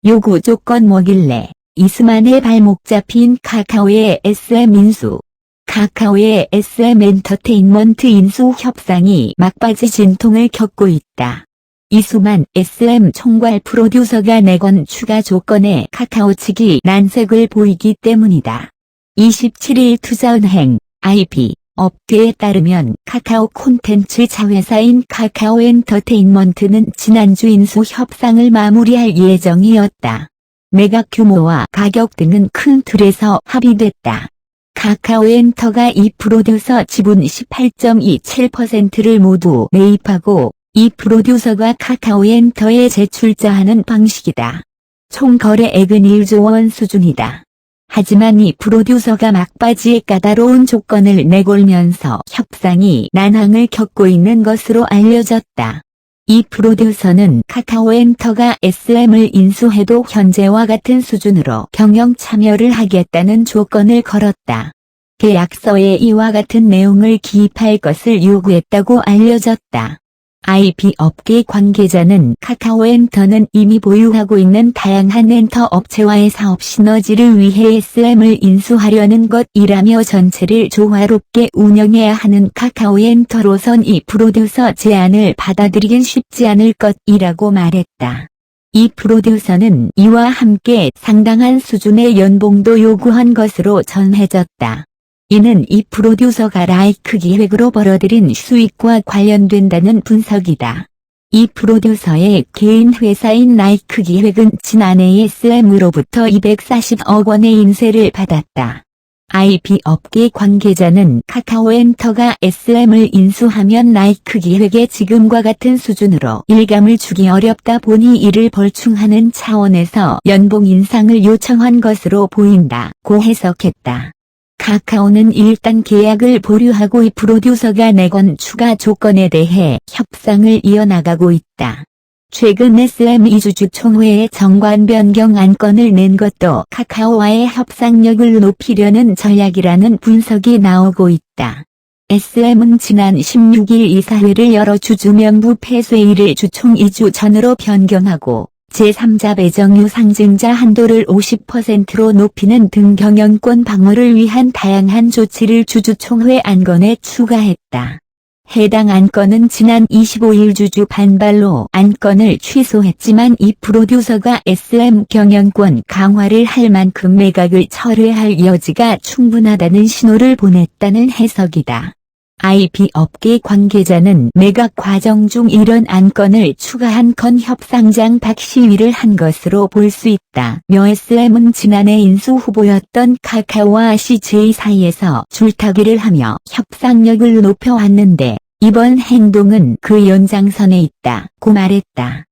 요구 조건 뭐길래 이스만의 발목 잡힌 카카오의 SM 인수. 카카오의 SM 엔터테인먼트 인수 협상이 막바지 진통을 겪고 있다. 이수만 SM 총괄 프로듀서가 내건 추가 조건에 카카오 측이 난색을 보이기 때문이다. 27일 투자은행 IP 업계에 따르면 카카오 콘텐츠 자회사인 카카오 엔터테인먼트는 지난주 인수 협상을 마무리할 예정이었다. 매각 규모와 가격 등은 큰 틀에서 합의됐다. 카카오 엔터가 이 프로듀서 지분 18.27%를 모두 매입하고 이 프로듀서가 카카오 엔터에 재출자하는 방식이다. 총 거래액은 1조 원 수준이다. 하지만 이 프로듀서가 막바지에 까다로운 조건을 내걸면서 협상이 난항을 겪고 있는 것으로 알려졌다. 이 프로듀서는 카카오 엔터가 SM을 인수해도 현재와 같은 수준으로 경영 참여를 하겠다는 조건을 걸었다. 계약서에 이와 같은 내용을 기입할 것을 요구했다고 알려졌다. IP 업계 관계자는 카카오 엔터는 이미 보유하고 있는 다양한 엔터 업체와의 사업 시너지를 위해 SM을 인수하려는 것이라며 전체를 조화롭게 운영해야 하는 카카오 엔터로선 이 프로듀서 제안을 받아들이긴 쉽지 않을 것이라고 말했다. 이 프로듀서는 이와 함께 상당한 수준의 연봉도 요구한 것으로 전해졌다. 이는 이 프로듀서가 라이크 기획으로 벌어들인 수익과 관련된다는 분석이다. 이 프로듀서의 개인 회사인 라이크 기획은 지난해 SM으로부터 240억 원의 인세를 받았다. IP 업계 관계자는 카카오 엔터가 SM을 인수하면 라이크 기획의 지금과 같은 수준으로 일감을 주기 어렵다 보니 이를 벌충하는 차원에서 연봉 인상을 요청한 것으로 보인다고 해석했다. 카카오는 일단 계약을 보류하고 이 프로듀서가 내건 추가 조건에 대해 협상을 이어나가고 있다. 최근 SM 이주주 총회에 정관 변경 안건을 낸 것도 카카오와의 협상력을 높이려는 전략이라는 분석이 나오고 있다. SM은 지난 16일 이사회를 열어 주주 명부 폐쇄일을 주총 2주 전으로 변경하고 제3자 배정유 상증자 한도를 50%로 높이는 등 경영권 방어를 위한 다양한 조치를 주주총회 안건에 추가했다. 해당 안건은 지난 25일 주주 반발로 안건을 취소했지만 이 프로듀서가 SM 경영권 강화를 할 만큼 매각을 철회할 여지가 충분하다는 신호를 보냈다는 해석이다. IP 업계 관계자는 매각 과정 중 이런 안건을 추가한 건 협상장 박시위를 한 것으로 볼 수 있다. SM은 지난해 인수 후보였던 카카오와 CJ 사이에서 줄타기를 하며 협상력을 높여왔는데 이번 행동은 그 연장선에 있다고 말했다.